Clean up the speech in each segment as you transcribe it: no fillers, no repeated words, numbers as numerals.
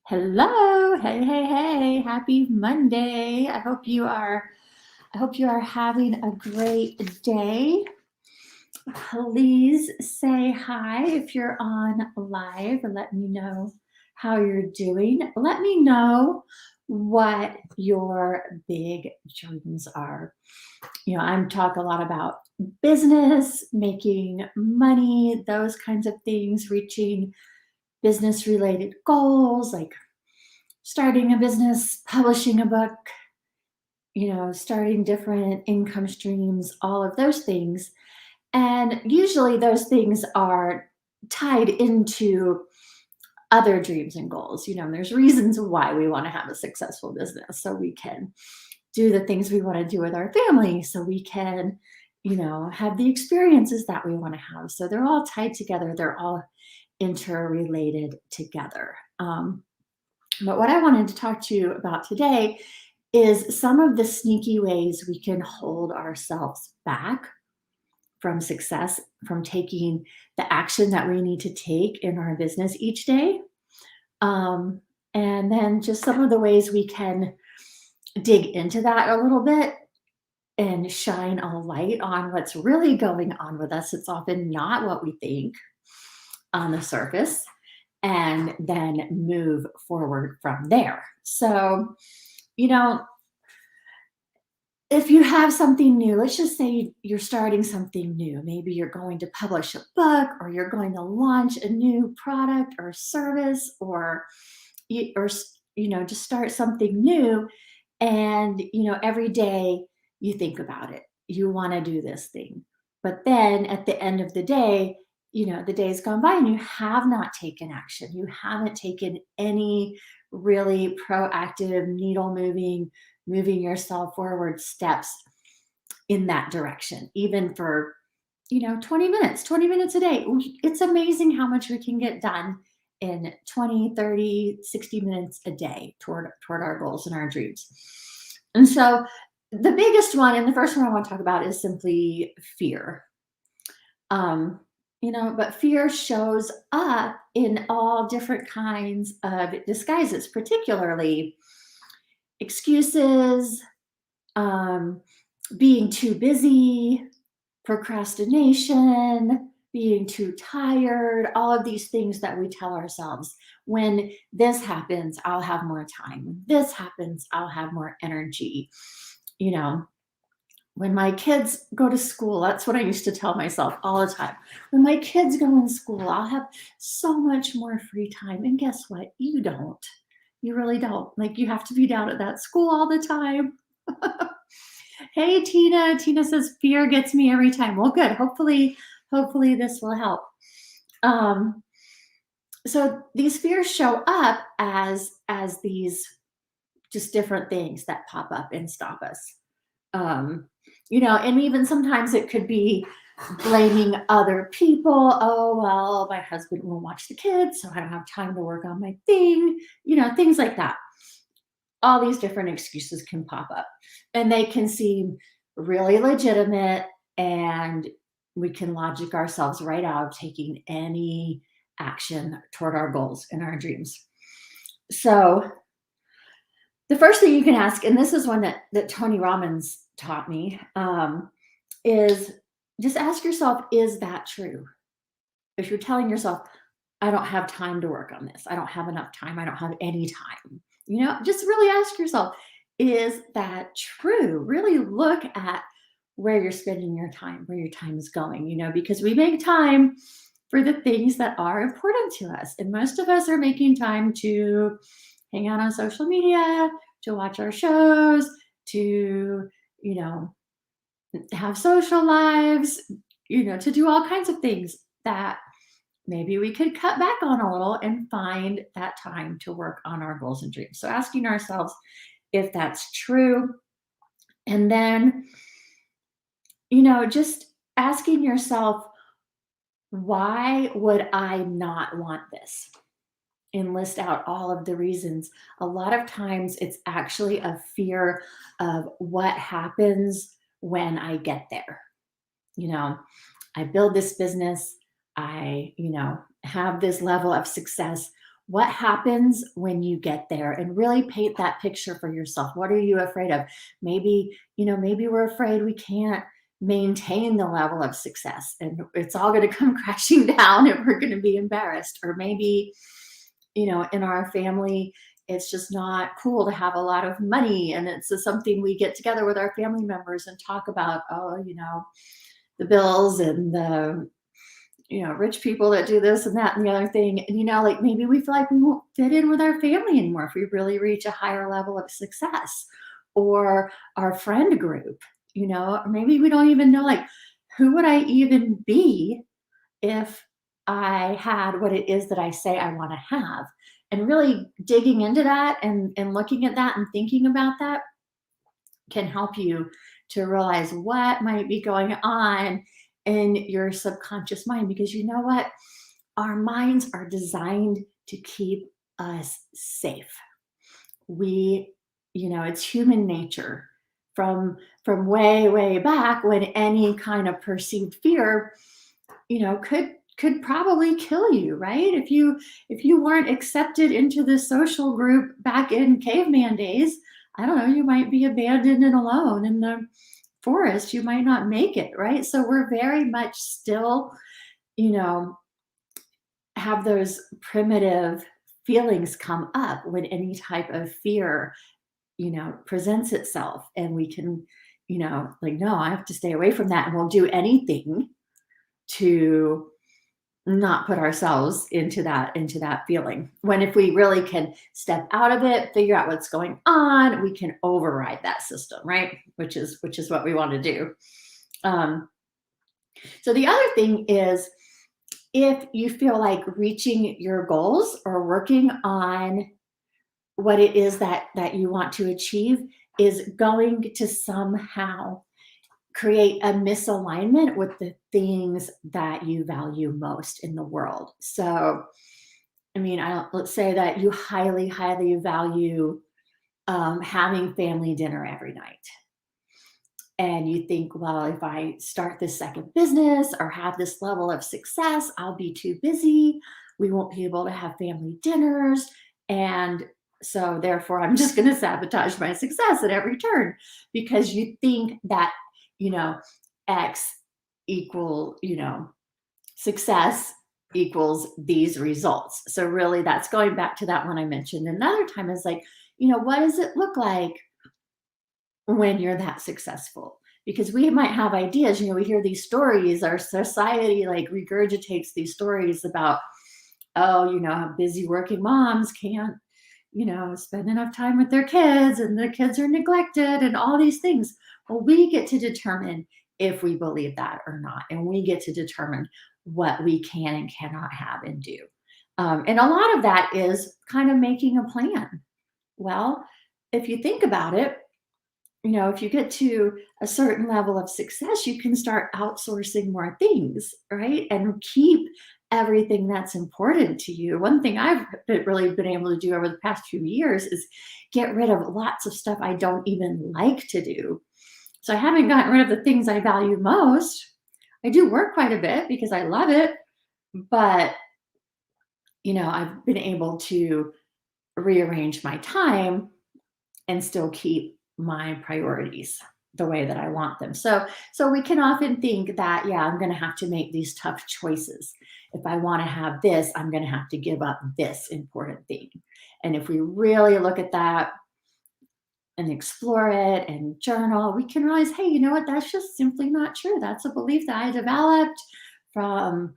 Hello. Hey, hey, hey. Happy Monday. I hope you are having a great day. Please say hi if you're on live and let me know how you're doing. Let me know what your big dreams are. I'm talking a lot about business, making money, those kinds of things, reaching business related goals like starting a business, publishing a book, starting different income streams, all of those things. And usually those things are tied into other dreams and goals. There's reasons why we want to have a successful business so we can do the things we want to do with our family, so we can, have the experiences that we want to have. So they're all tied together, they're all interrelated together. But what I wanted to talk to you about today is some of the sneaky ways we can hold ourselves back from success, from taking the action that we need to take in our business each day. And then just some of the ways we can dig into that a little bit and shine a light on what's really going on with us. It's often not what we think on the surface, and then move forward from there. So, you know, if you have something new, let's just say you're starting something new. Maybe you're going to publish a book, or you're going to launch a new product or service, or just start something new. And every day you think about it. You want to do this thing, but then at the end of the day, the day's gone by and you have not taken action. You haven't taken any really proactive, needle moving yourself forward steps in that direction, even for 20 minutes a day. It's amazing how much we can get done in 20, 30, 60 minutes a day toward our goals and our dreams. And so the biggest one, and the first one I want to talk about, is simply fear. But fear shows up in all different kinds of disguises, particularly excuses, um, being too busy, procrastination, being too tired, all of these things that we tell ourselves. When this happens, I'll have more time. When this happens, I'll have more energy. You know, when my kids go to school, that's what I used to tell myself all the time. When my kids go in school, I'll have so much more free time. And guess what? You don't. You really don't. Like, you have to be down at that school all the time. Hey, Tina. Tina says fear gets me every time. Well, good. Hopefully this will help. So these fears show up as these just different things that pop up and stop us. And even sometimes it could be blaming other people. Oh, well, my husband won't watch the kids, so I don't have time to work on my thing. Things like that. All these different excuses can pop up, and they can seem really legitimate, and we can logic ourselves right out of taking any action toward our goals and our dreams. So the first thing you can ask, and this is one that Tony Robbins taught me, is just ask yourself, is that true? If you're telling yourself, I don't have time to work on this, I don't have enough time, I don't have any time, just really ask yourself, is that true? Really look at where you're spending your time, where your time is going, because we make time for the things that are important to us. And most of us are making time to hang out on social media, to watch our shows, to, have social lives, to do all kinds of things that maybe we could cut back on a little and find that time to work on our goals and dreams. So asking ourselves if that's true. And then, just asking yourself, why would I not want this? And list out all of the reasons. A lot of times it's actually a fear of what happens when I get there. I build this business, I, have this level of success. What happens when you get there? And really paint that picture for yourself. What are you afraid of? Maybe, maybe we're afraid we can't maintain the level of success and it's all going to come crashing down and we're going to be embarrassed. Or maybe, in our family, it's just not cool to have a lot of money. And it's just something we get together with our family members and talk about, oh, the bills and the rich people that do this and that and the other thing. And, like maybe we feel like we won't fit in with our family anymore if we really reach a higher level of success, or our friend group, or maybe we don't even know, like, who would I even be if I had what it is that I say I want to have? And really digging into that and looking at that and thinking about that can help you to realize what might be going on in your subconscious mind. Because you know what? Our minds are designed to keep us safe. We, it's human nature from way, way back, when any kind of perceived fear, could probably kill you, right? If you weren't accepted into the social group back in caveman days, I don't know, you might be abandoned and alone in the forest. You might not make it, right? So we're very much still, you know, have those primitive feelings come up when any type of fear, presents itself. And we can, like, no, I have to stay away from that. And we'll do anything to not put ourselves into that feeling. When if we really can step out of it, figure out what's going on, we can override that system, right? Which is what we want to do. So the other thing is, if you feel like reaching your goals or working on what it is that you want to achieve is going to somehow create a misalignment with the things that you value most in the world. So, I mean, let's say that you highly, highly value having family dinner every night. And you think, well, if I start this second business or have this level of success, I'll be too busy. We won't be able to have family dinners. And so, therefore, I'm just going to sabotage my success at every turn, because you think that, you know, X equal, success equals these results. So, really, that's going back to that one I mentioned another time, is like, what does it look like when you're that successful? Because we might have ideas, we hear these stories, our society like regurgitates these stories about, oh, how busy working moms can't, spend enough time with their kids and the kids are neglected and all these things. Well, we get to determine if we believe that or not. And we get to determine what we can and cannot have and do. And a lot of that is kind of making a plan. Well, if you think about it, if you get to a certain level of success, you can start outsourcing more things, right? And keep everything that's important to you. One thing I've really been able to do over the past few years is get rid of lots of stuff I don't even like to do. So I haven't gotten rid of the things I value most. I do work quite a bit because I love it, but I've been able to rearrange my time and still keep my priorities the way that I want them. So we can often think that, yeah, I'm going to have to make these tough choices. If I want to have this, I'm going to have to give up this important thing. And if we really look at that and explore it and journal, we can realize, hey, you know what? That's just simply not true. That's a belief that I developed from,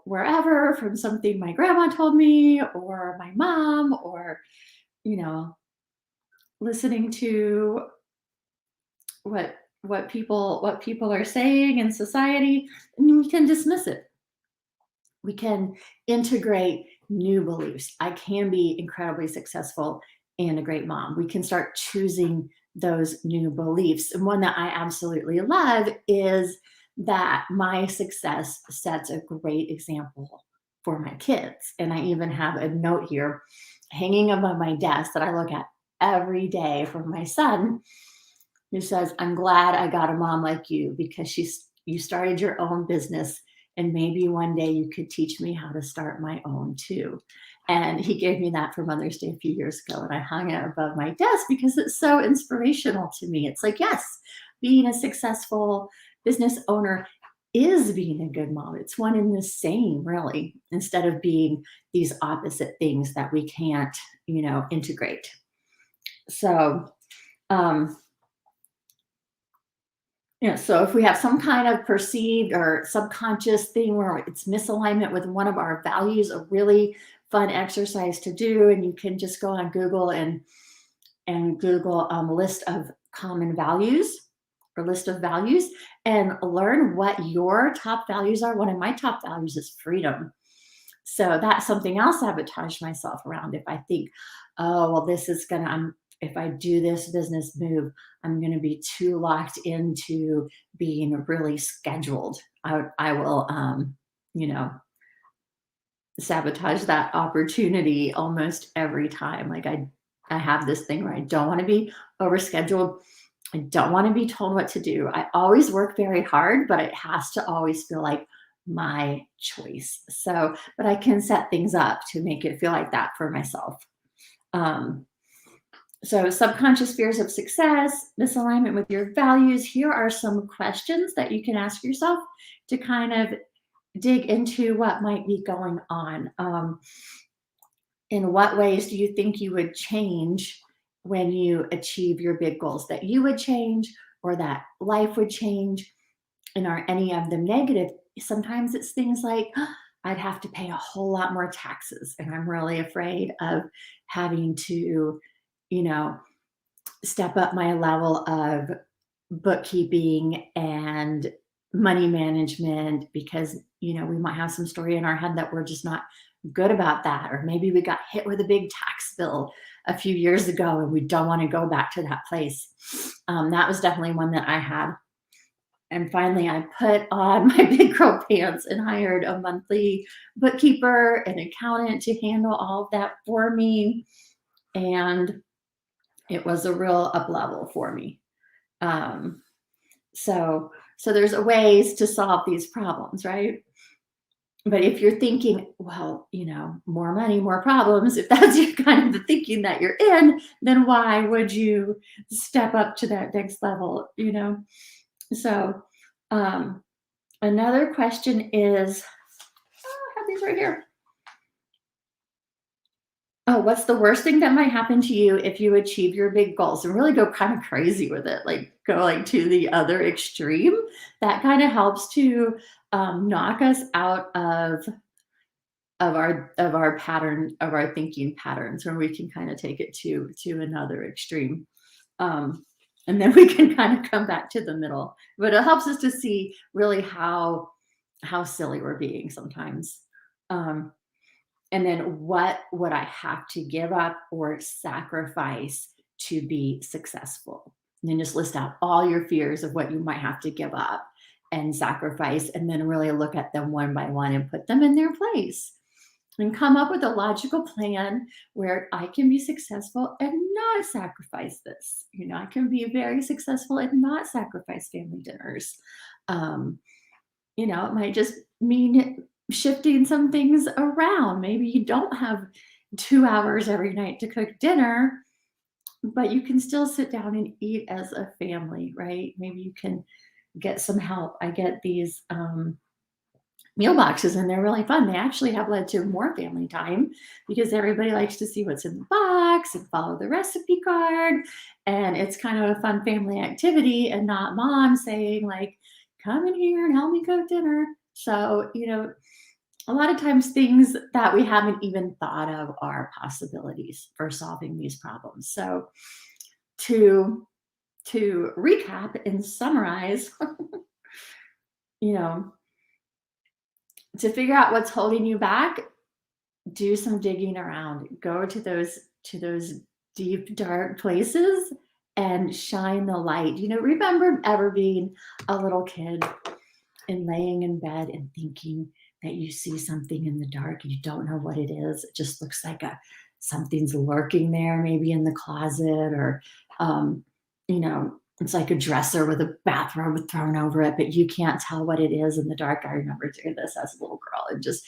wherever, from something my grandma told me or my mom, or, listening to what people are saying in society, and we can dismiss it. We can integrate new beliefs. I can be incredibly successful and a great mom. We can start choosing those new beliefs. And one that I absolutely love is that my success sets a great example for my kids. And I even have a note here hanging above my desk that I look at every day from my son, who says, I'm glad I got a mom like you, because you started your own business, and maybe one day you could teach me how to start my own too. And he gave me that for Mother's Day a few years ago, and I hung it above my desk because it's so inspirational to me. It's like, yes, being a successful business owner is being a good mom. It's one and the same, really, instead of being these opposite things that we can't, integrate. So, um, so if we have some kind of perceived or subconscious thing where it's misalignment with one of our values, a really fun exercise to do, and you can just go on Google and Google list of common values or list of values and learn what your top values are. One of my top values is freedom. So that's something I'll sabotage myself around if I think, oh, well, this is gonna, if I do this business move, I'm gonna be too locked into being really scheduled. I will, you know, sabotage that opportunity almost every time. Like I have this thing where I don't want to be overscheduled. I don't want to be told what to do. I always work very hard, but it has to always feel like my choice. So, but I can set things up to make it feel like that for myself. Um, so, subconscious fears of success, misalignment with your values. Here are some questions that you can ask yourself to kind of dig into what might be going on. In what ways do you think you would change when you achieve your big goals that you would change or that life would change? And are any of them negative? Sometimes it's things like, I'd have to pay a whole lot more taxes. And I'm really afraid of having to, you know, step up my level of bookkeeping and money management because we might have some story in our head that we're just not good about that, or maybe we got hit with a big tax bill a few years ago and we don't want to go back to that place. That was definitely one that I had. And finally I put on my big girl pants and hired a monthly bookkeeper and accountant to handle all of that for me, and it was a real up level for me. um, so there's ways to solve these problems, right? But if you're thinking, well, more money, more problems, if that's your kind of the thinking that you're in, then why would you step up to that next level? So um, another question is, I have these right here. Oh, what's the worst thing that might happen to you if you achieve your big goals? And really go kind of crazy with it, like go like to the other extreme. That kind of helps to knock us out of our pattern of our thinking patterns, where we can kind of take it to another extreme. Um, and then we can kind of come back to the middle. But it helps us to see really how silly we're being sometimes. Um, and then what would I have to give up or sacrifice to be successful? And then just list out all your fears of what you might have to give up and sacrifice, and then really look at them one by one and put them in their place. And come up with a logical plan where I can be successful and not sacrifice this. I can be very successful and not sacrifice family dinners. Um, it might just mean shifting some things around. Maybe you don't have 2 hours every night to cook dinner, but you can still sit down and eat as a family, right? Maybe you can get some help. I get these meal boxes and they're really fun. They actually have led to more family time because everybody likes to see what's in the box and follow the recipe card. And it's kind of a fun family activity and not mom saying, like, come in here and help me cook dinner. So, a lot of times things that we haven't even thought of are possibilities for solving these problems. So to recap and summarize, you know, to figure out what's holding you back, do some digging around. Go to those deep, dark places and shine the light. Remember ever being a little kid and laying in bed and thinking that you see something in the dark and you don't know what it is. It just looks like something's lurking there, maybe in the closet, or it's like a dresser with a bathrobe thrown over it, but you can't tell what it is in the dark. I remember doing this as a little girl and just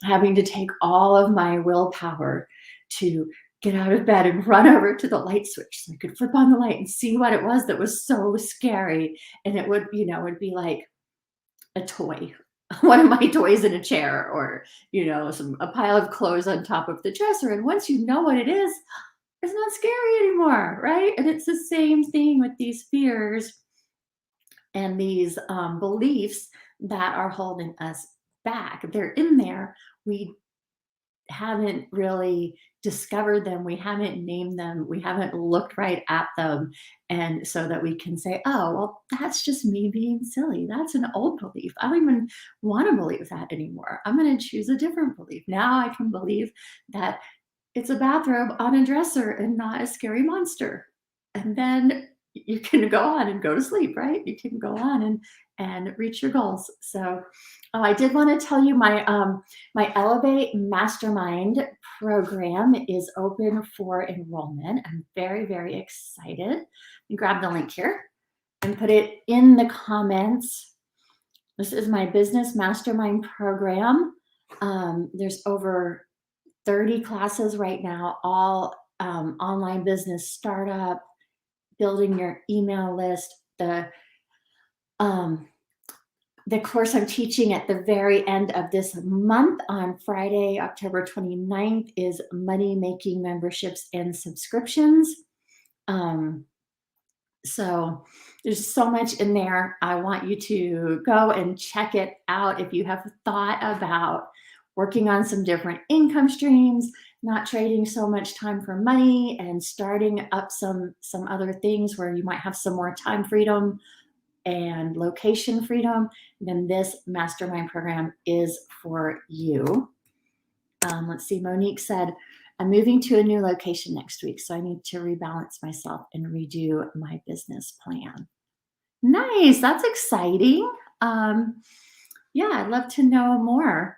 having to take all of my willpower to get out of bed and run over to the light switch so I could flip on the light and see what it was that was so scary. And it would, would be like a toy, one of my toys in a chair, or a pile of clothes on top of the dresser. And once you know what it is, it's not scary anymore, right? And it's the same thing with these fears and these beliefs that are holding us back. They're in there. We haven't really discovered them. We haven't named them. We haven't looked right at them. And so that we can say, oh, well, that's just me being silly. That's an old belief. I don't even want to believe that anymore. I'm going to choose a different belief. Now I can believe that it's a bathrobe on a dresser and not a scary monster. And then you can go on and go to sleep, right? You can go on and reach your goals. So, oh, I did want to tell you my Elevate Mastermind program is open for enrollment. I'm very, very excited. You grab the link here and put it in the comments. This is my business mastermind program. There's over 30 classes right now, all online business startup, building your email list. Um, the course I'm teaching at the very end of this month on Friday, October 29th, is money making memberships and subscriptions. So there's so much in there. I want you to go and check it out if you have thought about working on some different income streams, not trading so much time for money, and starting up some other things where you might have some more time freedom and location freedom. Then this mastermind program is for you. Let's see, Monique said, I'm moving to a new location next week, so I need to rebalance myself and redo my business plan. Nice, that's exciting. Yeah, I'd love to know more.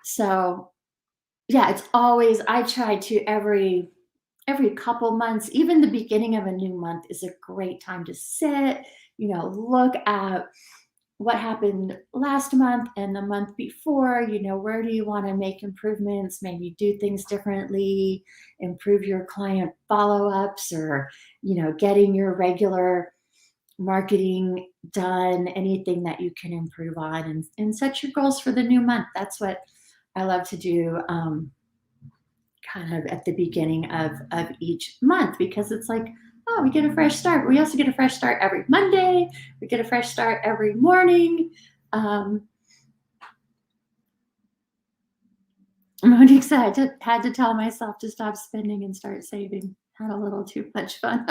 So, yeah, it's always, I try to every couple months, even the beginning of a new month is a great time to sit, look at what happened last month and the month before. Where do you want to make improvements, maybe do things differently, improve your client follow-ups, or getting your regular marketing done, anything that you can improve on, and set your goals for the new month. That's what I love to do, kind of at the beginning of each month, because it's like, oh, we get a fresh start. We also get a fresh start every Monday. We get a fresh start every morning. Monique said, I just had to tell myself to stop spending and start saving. Had a little too much fun.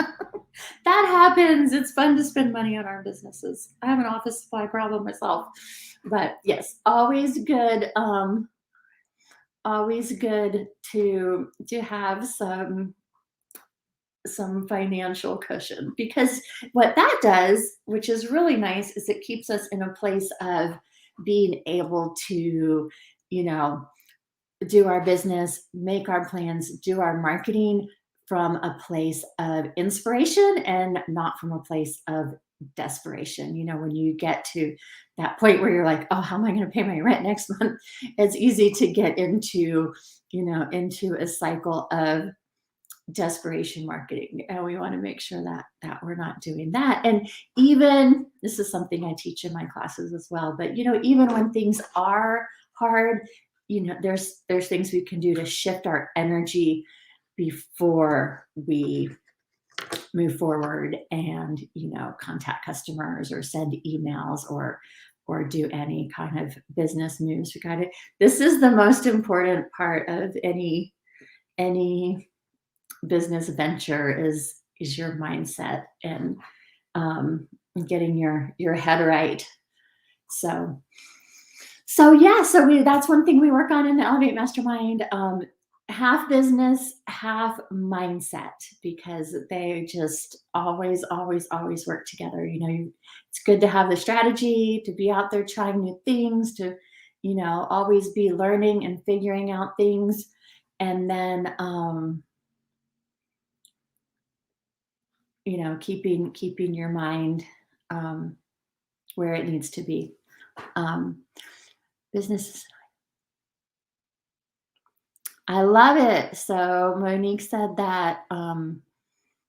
That happens. It's fun to spend money on our businesses. I have an office supply problem myself, but yes, always good. Always good to have some financial cushion, because what that does, which is really nice, is it keeps us in a place of being able to, do our business, make our plans, do our marketing from a place of inspiration and not from a place of desperation. When you get to that point where you're like, oh, how am I going to pay my rent next month? It's easy to get into, into a cycle of desperation marketing, and we want to make sure that we're not doing that. And even, this is something I teach in my classes as well, but even when things are hard, there's things we can do to shift our energy before we move forward and contact customers or send emails or do any kind of business moves. This is the most important part of any business venture, is your mindset and getting your head right. So yeah, that's one thing we work on in the Elevate Mastermind. Half business, half mindset, because they just always work together. It's good to have the strategy, to be out there trying new things, to always be learning and figuring out things, and then keeping your mind where it needs to be. Business I love it. So Monique said that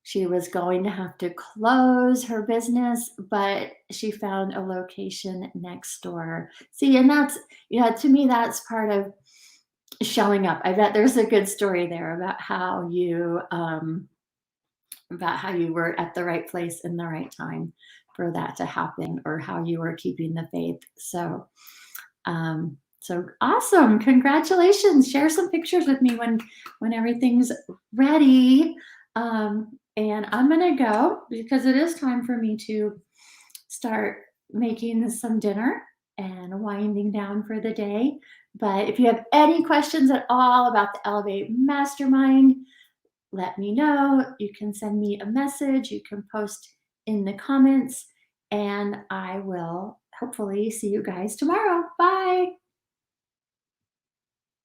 she was going to have to close her business, but she found a location next door. See, and that's, to me, that's part of showing up. I bet there's a good story there about how you were at the right place in the right time for that to happen, or how you were keeping the faith. So awesome. Congratulations. Share some pictures with me when everything's ready. And I'm gonna go because it is time for me to start making some dinner and winding down for the day. But if you have any questions at all about the Elevate Mastermind, let me know. You can send me a message, you can post in the comments, and I will hopefully see you guys tomorrow. Bye.